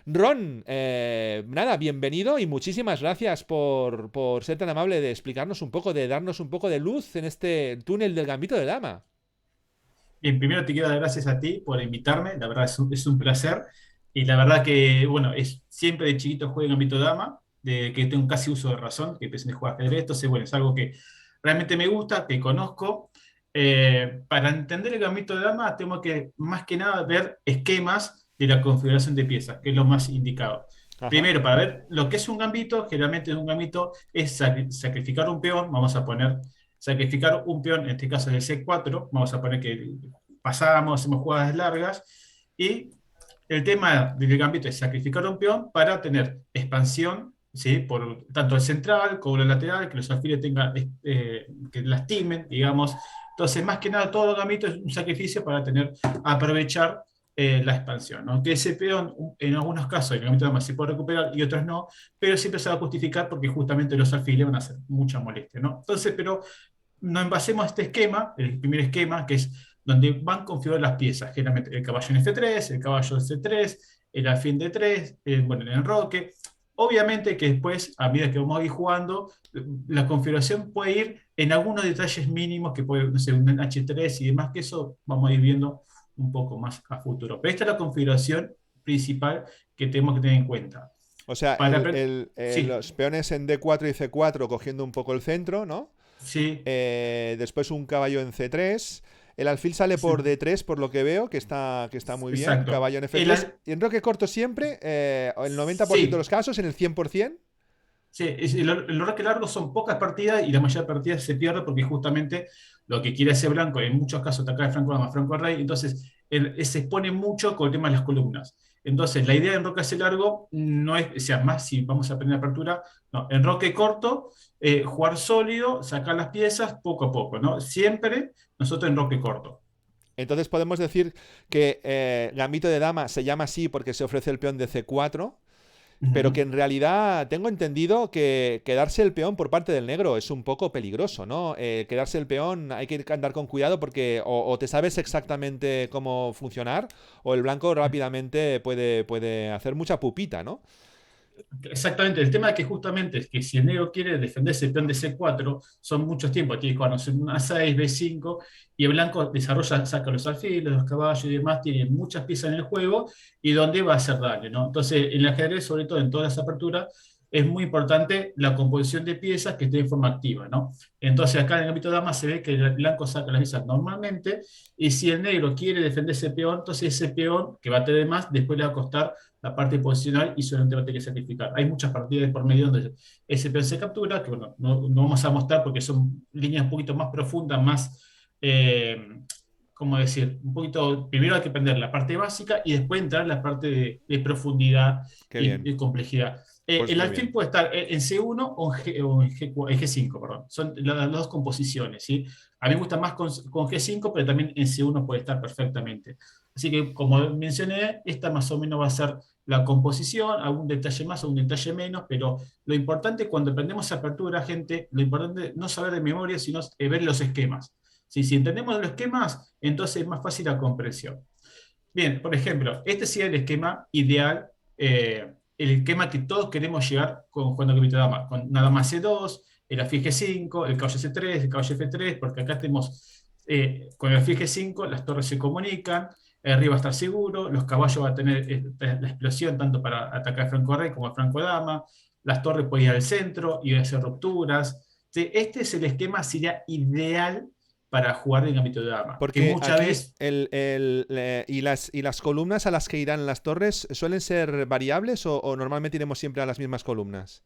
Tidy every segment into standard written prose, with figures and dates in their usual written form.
Ron, nada, bienvenido y muchísimas gracias por ser tan amable de explicarnos un poco, de darnos un poco de luz en este túnel del Gambito de Dama. Bien, primero te quiero dar gracias a ti por invitarme, la verdad es un placer. Y la verdad que, bueno, siempre de chiquito juego en ámbito dama, de que tengo casi uso de razón, que empecé a jugar ajedrez, entonces, bueno, es algo que realmente me gusta, que conozco. Para entender el gambito de dama, tengo que, más que nada, ver esquemas de la configuración de piezas, que es lo más indicado. Ajá. Primero, para ver lo que es un gambito, generalmente un gambito es sacrificar un peón, vamos a poner sacrificar un peón, en este caso es el C4, vamos a poner que pasamos, hacemos jugadas largas, y el tema del gambito es sacrificar un peón para tener expansión, ¿sí? Por tanto el central como el lateral, que los alfiles tengan, que lastimen, digamos. Entonces, más que nada, todo gambito es un sacrificio para aprovechar la expansión, ¿no? Que ese peón, en algunos casos, en el gambito de dama se puede recuperar y otros no, pero siempre se va a justificar porque justamente los alfiles van a hacer mucha molestia, ¿no? Entonces, pero nos envasemos a este esquema, el primer esquema, que es donde van configuradas las piezas, generalmente el caballo en F3, el caballo en C3, el alfil D3, bueno, el enroque. Obviamente que después, a medida que vamos a ir jugando, la configuración puede ir en algunos detalles mínimos, que puede, no sé, un H3 y demás, que eso vamos a ir viendo un poco más a futuro. Pero esta es la configuración principal que tenemos que tener en cuenta. O sea, Para, sí, los peones en D4 y C4 cogiendo un poco el centro, ¿no? sí, Después un caballo en C3. El alfil sale por sí, D3, por lo que veo, que está muy bien. exacto. Caballo en F3. Y en roque corto siempre, el 90% de los Sí, casos, en el 100%. sí, el roque largo son pocas partidas y la mayoría de partidas se pierde porque justamente lo que quiere hacer Blanco, en muchos casos atacar a Franco Dama, Franco Rey, entonces se expone mucho con el tema de las columnas. Entonces, la idea de enroque largo no es, o sea, más si vamos a aprender apertura, no, enroque corto, jugar sólido, sacar las piezas poco a poco, ¿no? Siempre nosotros enroque corto. Entonces podemos decir que Gambito de Dama se llama así porque se ofrece el peón de C4, pero que Ujú. en realidad tengo entendido que quedarse el peón por parte del negro es un poco peligroso, ¿no? Quedarse el peón hay que andar con cuidado porque o te sabes exactamente cómo funcionar o el blanco rápidamente puede hacer mucha pupita, ¿no? Exactamente, el tema es que justamente es que si el negro quiere defenderse el peón de C4, son muchos tiempos, tiene que jugar no sé, una 6, B5, y el blanco desarrolla, saca los alfiles, los caballos y demás, tiene muchas piezas en el juego y donde va a hacer daño, ¿no? Entonces, en el ajedrez, sobre todo en todas las aperturas, es muy importante la composición de piezas que esté en forma activa, ¿no? Entonces, acá en el ámbito de dama se ve que el blanco saca las piezas normalmente, y si el negro quiere defender ese peón, entonces ese peón que va a tener más, después le va a costar la parte posicional y solamente va a tener que sacrificar. Hay muchas partidas por medio donde ese peón se captura, que bueno, no vamos a mostrar porque son líneas un poquito más profundas, más, ¿cómo decir? Un poquito, primero hay que aprender la parte básica y después entrar en la parte de profundidad Qué bien. y complejidad. Pues El muy alfil bien. puede estar en C1 o en G5, perdón. Son las dos composiciones, ¿sí? A mí me gusta más con G5, pero también en C1 puede estar perfectamente. Así que, como mencioné, esta más o menos va a ser la composición, algún detalle más, algún detalle menos, pero lo importante cuando aprendemos apertura, gente, lo importante no saber de memoria, sino ver los esquemas. Si entendemos los esquemas, entonces es más fácil la comprensión. Bien, por ejemplo, este sería el esquema ideal, el esquema que todos queremos llegar con jugando Gambito de Dama, con nada más C2, el alfil G5, el caballo C3, el caballo F3, porque acá tenemos, con el alfil G5, las torres se comunican, arriba va a estar seguro, los caballos van a tener la explosión tanto para atacar a Franco Rey como a Franco Dama, las torres pueden ir al centro y hacer rupturas. Sí, este es el esquema, sería ideal para jugar en Gambito de Dama, que Porque muchas aquí veces y las columnas a las que irán las torres suelen ser variables o normalmente iremos siempre a las mismas columnas.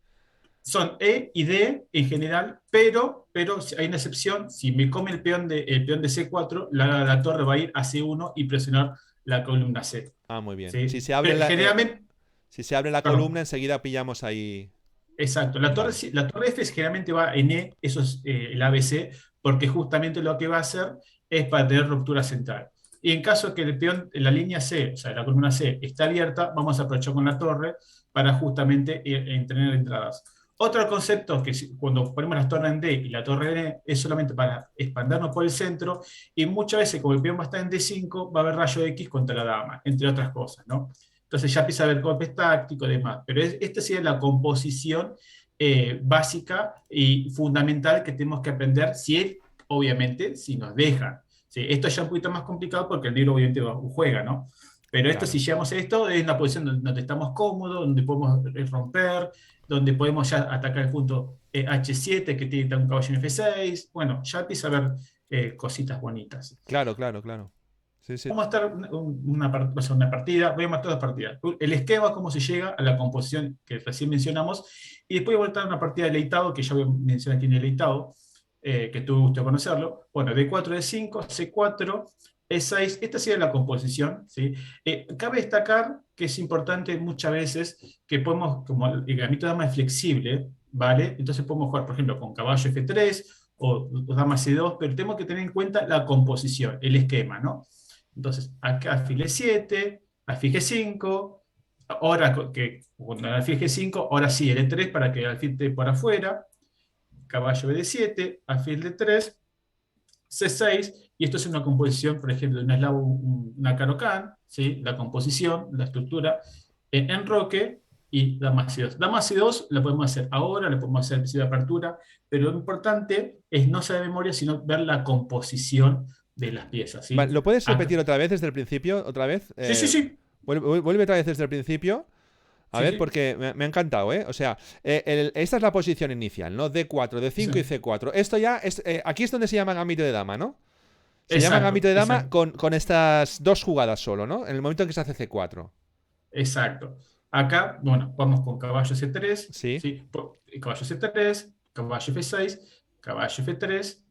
son E y D en general, pero si hay una excepción, si me come el peón de C4, la torre va a ir a C1 y presionar la columna C. Ah, muy bien. ¿Sí? Si se abre Pero generalmente, si se abre la columna, perdón, enseguida pillamos ahí. exacto, Vale. la torre F generalmente va en E, eso es el ABC, porque justamente lo que va a hacer es para tener ruptura central. Y en caso que el peón, la línea C, o sea, la columna C, está abierta, vamos a aprovechar con la torre para justamente tener entradas. Otro concepto que cuando ponemos las torres en D y la torre en E es solamente para expandernos por el centro y muchas veces como el peón va a estar en D5 va a haber rayo X contra la dama, entre otras cosas, ¿no? Entonces ya empieza a haber golpes tácticos y demás. Pero esta sería la composición básica y fundamental que tenemos que aprender, obviamente, si nos dejan. Sí, esto ya es un poquito más complicado porque el libro obviamente juega, ¿no? Pero esto, si Claro. llegamos a esto, es una posición donde estamos cómodos, donde podemos romper, donde podemos ya atacar el punto H7, que tiene un caballo en F6. Bueno, ya empieza a haber cositas bonitas. Claro, claro, claro. Sí, sí. Vamos a estar una partida, voy a matar dos partidas. El esquema, cómo se llega a la composición que recién mencionamos, y después voy a voltar a una partida de Leitado, que ya voy a mencionar aquí en el Leitado, que tuve gusto de conocerlo. Bueno, D4, D5, C4, E6, esta sería la composición, ¿sí? Cabe destacar que es importante muchas veces que podemos, como el gambito de dama es flexible, ¿vale? Entonces podemos jugar, por ejemplo, con caballo F3 o dama C2, pero tenemos que tener en cuenta la composición, el esquema, ¿no? Entonces, acá alfil E7, alfil G5, ahora que cuando el alfil G5, ahora sí, el E3 para que el alfil esté por afuera, caballo D7, alfil D3, C6, y esto es una composición, por ejemplo, de un eslavo, una Caro-Kann, ¿sí? La composición, la estructura, en enroque y dama C2. Dama C2 la podemos hacer ahora, la podemos hacer en de apertura, pero lo importante es no saber de memoria, sino ver la composición de las piezas, ¿sí? Vale, ¿lo puedes Acá. repetir otra vez desde el principio? ¿Otra vez? Sí, sí, sí. Vuelve otra vez desde el principio. A Sí, ver, sí. porque me ha encantado, ¿eh? O sea, esta es la posición inicial, ¿no? D4, Sí. D5 y C4. Esto ya es. Aquí es donde se llama gambito de dama, ¿no? Se llama gambito Exacto, de dama exacto, con estas dos jugadas solo, ¿no? En el momento en que se hace C4. exacto. Acá, bueno, vamos con caballo C3, Sí. ¿sí? Caballo C3, caballo F6, caballo F3,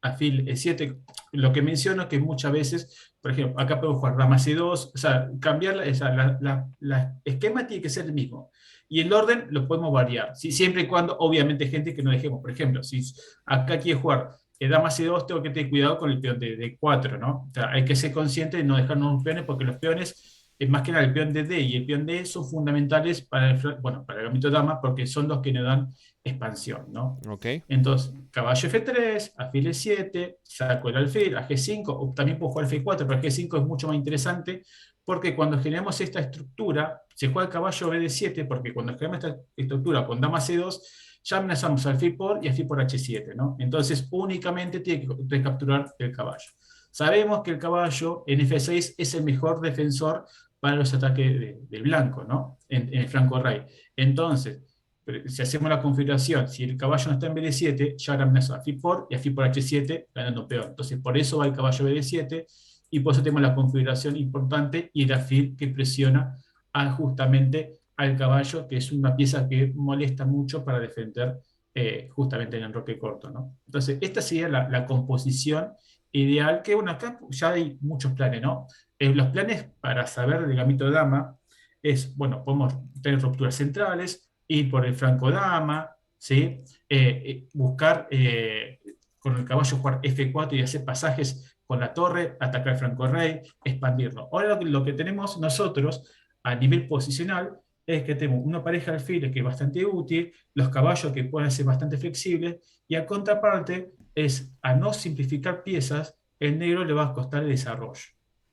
alfil E7. Lo que menciono es que muchas veces, por ejemplo, acá podemos jugar dama C2, o sea, cambiar la esquema tiene que ser el mismo. Y el orden lo podemos variar, ¿sí? Siempre y cuando, obviamente, gente que no dejemos. Por ejemplo, si acá quiere jugar dama C2, tengo que tener cuidado con el peón de 4, ¿no? O sea, hay que ser consciente de no dejarnos los peones porque los peones, más que nada el peón de D y el peón de E son fundamentales bueno, para el gambito de dama porque son los que nos dan expansión, ¿no? Ok. Entonces, caballo F3, alfil E7, saco el alfil a G5, o también puedo jugar F4, pero G5 es mucho más interesante porque cuando generamos esta estructura, se juega el caballo BD7, porque cuando generamos esta estructura con dama C2, ya amenazamos alfil por y alfil por H7, ¿no? Entonces, únicamente tiene que capturar el caballo. Sabemos que el caballo en F6 es el mejor defensor para los ataques de blanco, ¿no? En el flanco rey. Entonces, si hacemos la configuración, si el caballo no está en BD7, ya ahora amenazo a por y a por H7 ganando peón. Entonces, por eso va el caballo BD7 y por eso tenemos la configuración importante y el alfil que presiona justamente al caballo, que es una pieza que molesta mucho para defender justamente el enroque corto, ¿no? Entonces, esta sería la composición ideal, que bueno, acá ya hay muchos planes, ¿no? Los planes para saber del gambito de dama es, bueno, podemos tener rupturas centrales, ir por el flanco dama, ¿sí? Buscar con el caballo jugar F4 y hacer pasajes con la torre, atacar el flanco rey, expandirlo. Ahora lo que tenemos nosotros a nivel posicional es que tenemos una pareja de alfiles que es bastante útil, los caballos que pueden ser bastante flexibles, y a contraparte es a no simplificar piezas, el negro le va a costar el desarrollo.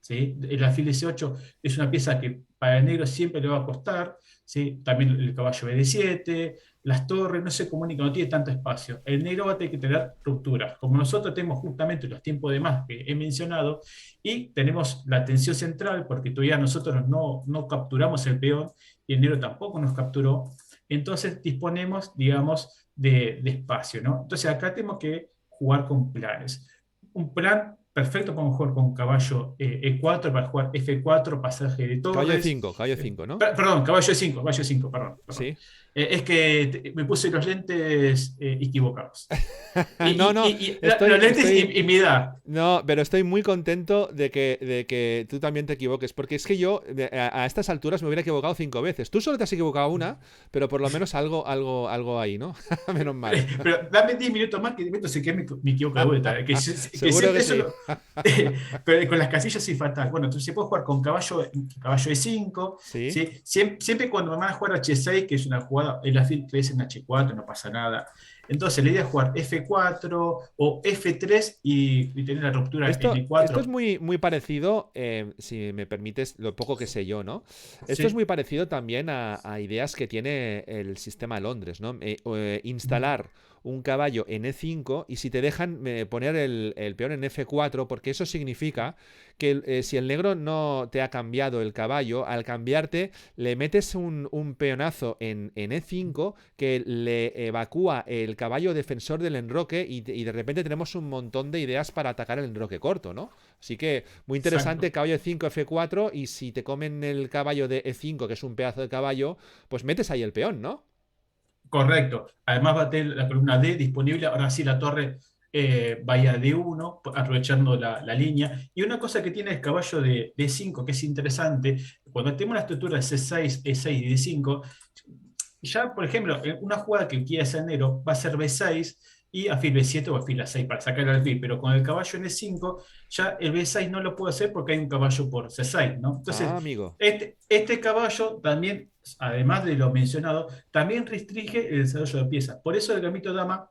¿Sí? El alfil 18 es una pieza que para el negro siempre le va a costar, ¿sí? También el caballo BD7, las torres, no se comunica, no tiene tanto espacio. El negro va a tener que tener rupturas. Como nosotros tenemos justamente los tiempos de más que he mencionado, y tenemos la tensión central, porque todavía nosotros no capturamos el peón, y el negro tampoco nos capturó, entonces disponemos, digamos, de espacio, ¿no? Entonces acá tenemos que jugar con planes. Un plan perfecto para jugar con caballo E4 para jugar F4, pasaje de torres. Caballo E5, ¿no? Perdón, caballo E5, perdón. Perdón. Sí. Es que me puse los lentes equivocados. No, no, Los lentes y mi edad. No, pero estoy muy contento de que tú también te equivoques, porque es que yo a estas alturas me hubiera equivocado 5 veces. Tú solo te has equivocado una, pero por lo menos algo ahí, ¿no? Menos mal. Pero dame 10 minutos más que entonces que me equivoco de vuelta. Que Seguro que eso sí. pero con las casillas sí fatal. Bueno, entonces se puede jugar con caballo E5. Sí. ¿Sí? Siempre cuando me van a jugar H6, que es una jugada, el alfil crece en H4, no pasa nada. Entonces la idea es jugar F4 o F3 y tener la ruptura Esto es N4. muy, muy parecido, si me permites, lo poco que sé yo, ¿no? Esto es Sí. muy parecido también a ideas que tiene el sistema Londres, ¿no? Instalar un caballo en E5 y si te dejan poner el peón en F4, porque eso significa que si el negro no te ha cambiado el caballo, al cambiarte le metes un peonazo en E5 que le evacúa el caballo defensor del enroque y de repente tenemos un montón de ideas para atacar el enroque corto, ¿no? Así que muy interesante, Exacto. caballo de 5 F4 y si te comen el caballo de E5, que es un pedazo de caballo, pues metes ahí el peón, ¿no? Correcto. Además va a tener la columna D disponible. Ahora sí la torre vaya D1, aprovechando la línea. Y una cosa que tiene el caballo de D5, que es interesante, cuando tenemos la estructura de C6, E6 y D5, ya, por ejemplo, en una jugada que quiere hacer negro va a ser B6 y alfil B7 o alfil A6 para sacar el alfil, pero con el caballo en E5 ya el B6 no lo puede hacer porque hay un caballo por C6, ¿no? Ah, Entonces, amigo. este caballo también, además de lo mencionado, también restringe el desarrollo de piezas. Por eso el gambito dama,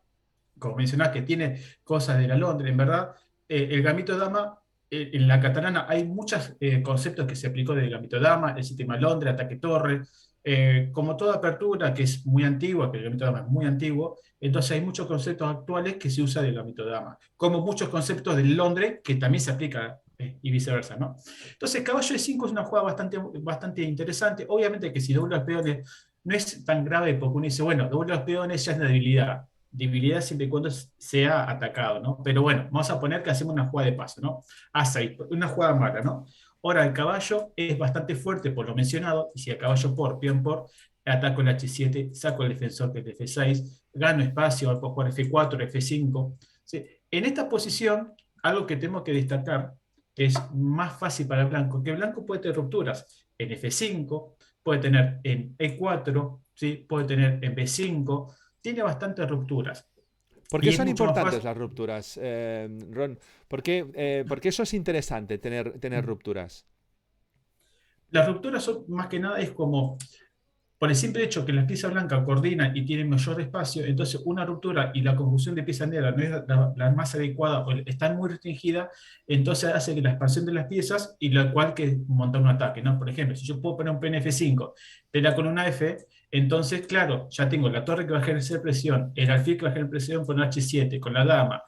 como mencionás, que tiene cosas de la Londres, en verdad, el gambito dama, en la catalana hay muchos conceptos que se aplicó del gambito dama, el sistema Londres, ataque torre, como toda apertura que es muy antigua, que el gambito dama es muy antiguo, entonces hay muchos conceptos actuales que se usan del gambito dama, como muchos conceptos del Londres que también se aplica y viceversa, ¿no? Entonces, caballo de 5 es una jugada bastante interesante. Obviamente que si dobla los peones no es tan grave porque uno dice, bueno, dobla los peones ya es una debilidad siempre y cuando sea atacado, ¿no? Pero bueno, vamos a poner que hacemos una jugada de paso, ¿no? A6, una jugada mala, ¿no? Ahora, el caballo es bastante fuerte por lo mencionado, y si el caballo por, peón por, ataco el H7, saco el defensor que es el F6, gano espacio, puedo jugar F4, F5. ¿Sí? En esta posición, algo que tengo que destacar es más fácil para el blanco, que el blanco puede tener rupturas en F5, puede tener en E4, ¿sí? Puede tener en B5, tiene bastantes rupturas. ¿Por qué Y es son mucho más importantes fácil. las rupturas, Ron? ¿Por qué eso es interesante, tener rupturas? Las rupturas son más que nada es como por el simple hecho que las piezas blancas coordinan y tienen mayor espacio, entonces una ruptura y la conjunción de piezas negras no es la más adecuada o está muy restringida, entonces hace que la expansión de las piezas y la cual que montar un ataque, ¿no? Por ejemplo, si yo puedo poner un PNF5 de la columna F, entonces, claro, ya tengo la torre que va a ejercer presión, el alfil que va a ejercer presión por el H7, con la dama,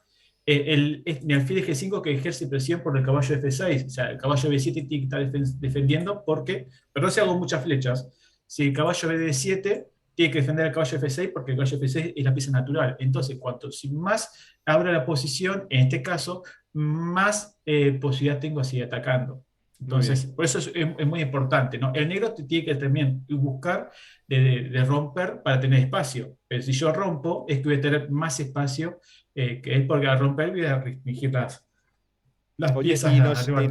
mi alfil G5 que ejerce presión por el caballo F6, o sea, el caballo B7 tiene que estar defendiendo porque, perdón si hago muchas flechas, si el caballo BD7 tiene que defender al caballo F6 porque el caballo F6 es la pieza natural. Entonces, cuanto si más abra la posición, en este caso, más posibilidad tengo así atacando. Muy bien. Entonces, por eso es muy importante, ¿no? El negro te tiene que también buscar de romper para tener espacio. Pero si yo rompo, es que voy a tener más espacio, que es porque al romper voy a restringir las Oye, piezas arriba.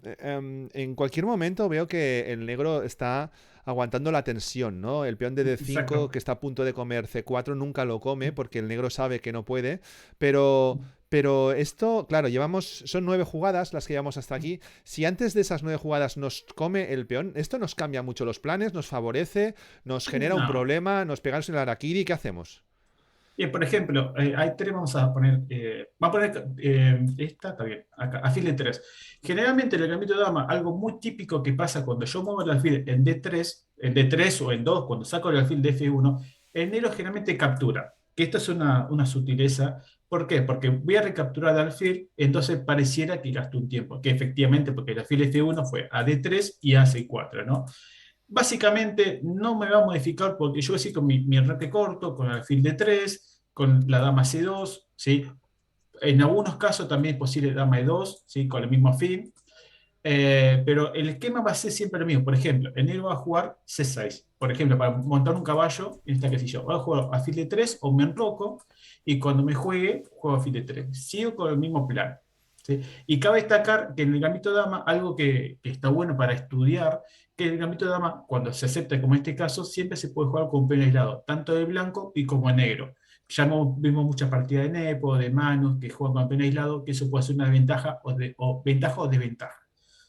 en cualquier momento veo que el negro está aguantando la tensión, ¿no? El peón de D5 Exacto. que está a punto de comer C4 nunca lo come porque el negro sabe que no puede, pero, pero esto, claro, son 9 jugadas las que llevamos hasta aquí. Si antes de esas 9 jugadas nos come el peón, esto nos cambia mucho los planes, nos favorece, nos genera un No. problema, nos pegamos en el araquiri, ¿qué hacemos? Bien, por ejemplo, hay tres, vamos a poner, esta, está bien, acá, alfil de 3. Generalmente en el gambito de dama, algo muy típico que pasa cuando yo muevo el alfil en D3 o en 2, cuando saco el alfil de F1, el negro generalmente captura, que esto es una sutileza. ¿Por qué? Porque voy a recapturar el alfil, entonces pareciera que gastó un tiempo, que efectivamente, porque el alfil F1 fue a D3 y a C4, ¿no? Básicamente no me va a modificar porque yo así con mi enroque corto, con el alfil de 3 con la dama C2, ¿sí? En algunos casos también es posible dama E2, ¿sí? Con el mismo alfil. Pero el esquema va a ser siempre el mismo. Por ejemplo, el negro va a jugar C6. Por ejemplo, para montar un caballo, en esta casilla, va a jugar alfil de 3 o me enroco y cuando me juegue, juego alfil de 3. Sigo con el mismo plan. ¿Sí? Y cabe destacar que en el gambito de dama, algo que está bueno para estudiar, que el gambito de dama, cuando se acepta como en este caso, siempre se puede jugar con un peón aislado, tanto de blanco y como de negro. Ya vimos muchas partidas de Nepo, de Manus, que juegan con peón aislado, que eso puede ser una ventaja o desventaja.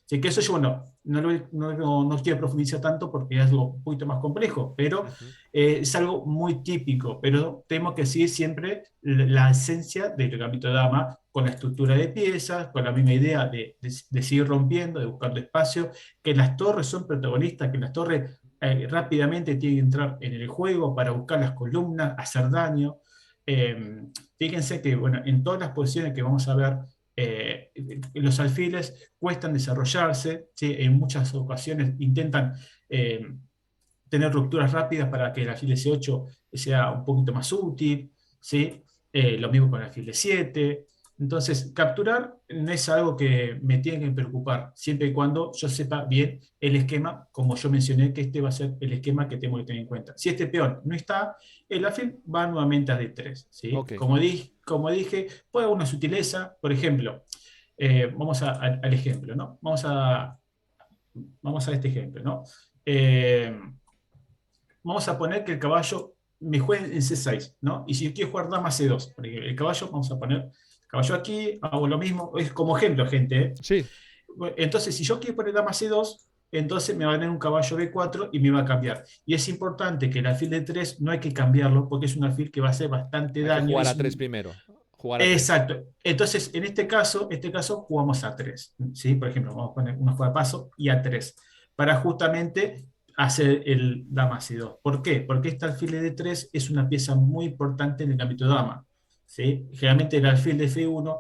Así que eso yo, bueno, no quiero profundizar tanto porque es algo un poquito más complejo, pero Ujú. es algo muy típico, pero tenemos que seguir siempre la esencia del gambito de dama con la estructura de piezas, con la misma idea de seguir rompiendo, de buscando espacio, que las torres son protagonistas, que las torres rápidamente tienen que entrar en el juego para buscar las columnas, hacer daño. Fíjense que, bueno, en todas las posiciones que vamos a ver, eh, los alfiles cuestan desarrollarse, ¿sí? En muchas ocasiones intentan tener rupturas rápidas para que el alfil C8 sea un poquito más útil, ¿sí? Lo mismo con el alfil D7. Entonces, capturar no es algo que me tiene que preocupar, siempre y cuando yo sepa bien el esquema, como yo mencioné, que este va a ser el esquema que tengo que tener en cuenta. Si este peón no está, el alfil va nuevamente a D3, ¿sí? Ok. Como dije, puede haber una sutileza, por ejemplo, vamos al ejemplo, ¿no? Vamos a este ejemplo, ¿no? Eh, Vamos a poner que el caballo me juegue en C6, ¿no? Y si yo quiero jugar dama C2, porque el caballo, vamos a poner caballo aquí, hago lo mismo, es como ejemplo, gente, ¿eh? Sí. Entonces, si yo quiero poner dama C2, entonces me va a tener un caballo B4 y me va a cambiar. Y es importante que el alfil de 3 no hay que cambiarlo porque es un alfil que va a hacer bastante Hay que daño. jugar a 3 primero. Jugar a 3. Exacto. Entonces, en este caso jugamos a 3, ¿sí? Por ejemplo, vamos a poner una jugada de paso y a 3 para justamente hacer el dama C2. ¿Por qué? Porque este alfil de 3 es una pieza muy importante en el ámbito de dama, ¿sí? Generalmente el alfil de F1,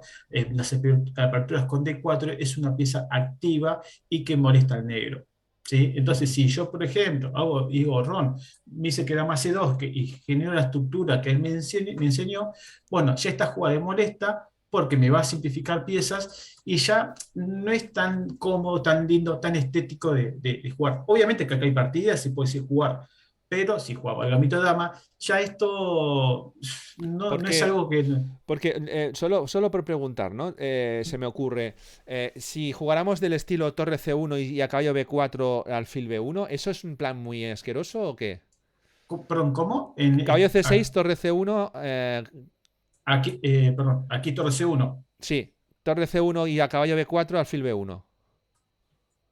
las aperturas con D4, es una pieza activa y que molesta al negro. ¿Sí? Entonces, si yo, por ejemplo, digo, Ron, me dice que dama C2 y genero la estructura que él me enseñó, bueno, ya esta jugada me molesta porque me va a simplificar piezas y ya no es tan cómodo, tan lindo, tan estético de jugar. Obviamente que acá hay partidas, se puede decir jugar, pero si jugaba el gambito de dama, ya esto no es Porque, algo que... solo por preguntar, ¿no? Se me ocurre, si jugáramos del estilo torre C1 y a caballo B4 alfil B1, ¿eso es un plan muy asqueroso o qué? Perdón, ¿cómo? Caballo C6, torre C1, Aquí, perdón, aquí torre C1. sí, torre C1 y a caballo B4 alfil B1.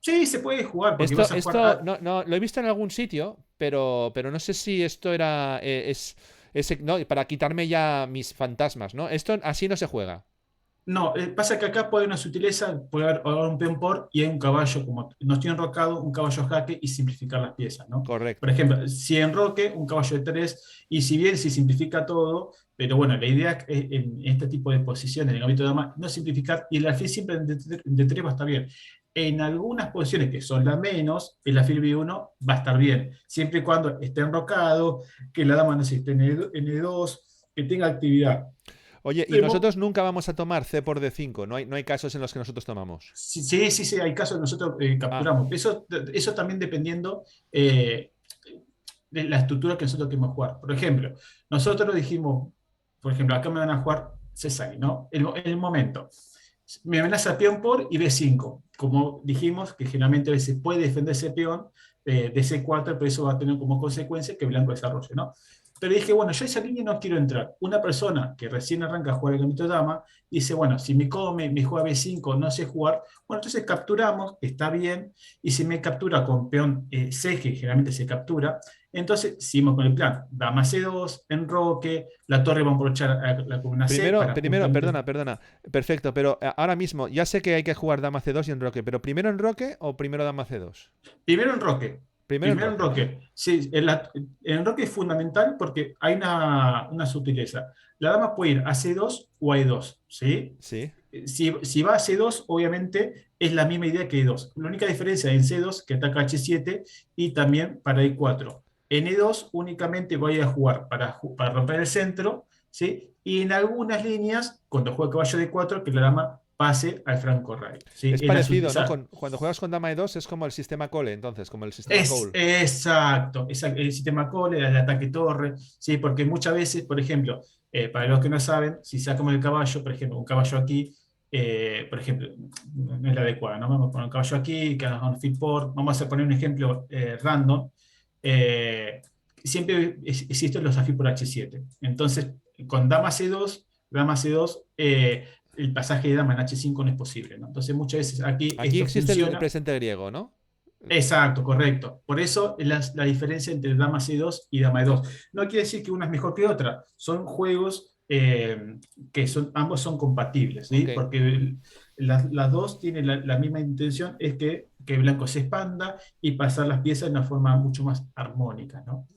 Sí, se puede jugar porque Esto, vas a jugar... esto no, no, lo he visto en algún sitio, pero no sé si esto era, no, para quitarme ya mis fantasmas, ¿no? Esto así no se juega. No, pasa que acá puede haber una sutileza, puede haber un peón por y hay un caballo, como no estoy enrocado, un caballo jaque y simplificar las piezas, ¿no? Por Correcto. ejemplo, si enroque, un caballo de 3 y si bien se simplifica todo, pero bueno, la idea es, en este tipo de posiciones, en el gambito de dama, no simplificar y el alfil siempre de 3 va a estar bien. En algunas posiciones que son las menos, el alfil B1 va a estar bien, siempre y cuando esté enrocado, que la dama no se esté en E2, que tenga actividad. Oye, y Tenemos nosotros nunca vamos a tomar C por D5, no hay casos en los que nosotros tomamos. Sí, sí, sí, sí, hay casos que nosotros Ah, capturamos. Eso también dependiendo eh, de la estructura que nosotros queremos jugar. Por ejemplo, nosotros dijimos, por ejemplo, acá me van a jugar C6, ¿no? El momento. Me amenaza peón por y B5. Como dijimos, que generalmente se puede defender ese peón de C4, pero eso va a tener como consecuencia que blanco desarrolle, ¿no? Pero dije, bueno, yo a esa línea no quiero entrar. Una persona que recién arranca a jugar el gambito de dama dice, bueno, si me come, me juega B5, no sé jugar, bueno, entonces capturamos, está bien, y si me captura con peón C, que generalmente se captura, entonces seguimos con el plan. Dama C2, enroque, la torre va a aprovechar la columna C primero, para primero, justamente... perdona. Perfecto, pero ahora mismo ya sé que hay que jugar dama C2 y enroque, pero primero enroque o primero dama C2. Primero enroque. Primero Primero enroque. enroque. Sí, el enroque es fundamental porque hay una sutileza. La dama puede ir a C2 o a E2, ¿sí? Sí. Si va a C2, obviamente es la misma idea que E2. La única diferencia en C2 que ataca H7 y también para E4. En E2 únicamente voy a jugar para romper el centro, ¿sí? Y en algunas líneas, cuando juega caballo D4, que la dama pase al franco raíz, ¿sí? Es Es la parecido, ¿no? sutileza. Cuando juegas con dama E2 es como el sistema Cole, entonces, como el sistema Es Cole. exacto, el sistema Cole, el ataque torre, ¿sí? Porque muchas veces, por ejemplo, para los que no saben, si sacamos el caballo, por ejemplo, un caballo aquí, por ejemplo, no es la adecuada, ¿no? Vamos a poner un caballo aquí, que haga un fit por, vamos a poner un ejemplo random. eh, Siempre existen los afí por H7. Entonces, con dama C2, el pasaje de dama en H5 no es posible, ¿no? Entonces muchas veces aquí Aquí esto existe el funciona. presente griego, ¿no? Exacto, correcto. Por eso la diferencia entre dama C2 y dama E2. No quiere decir que una es mejor que otra. Son juegos que ambos son compatibles, ¿sí? Ok. Porque las dos tienen la misma intención, es que blanco se expanda y pasar las piezas de una forma mucho más armónica, ¿no?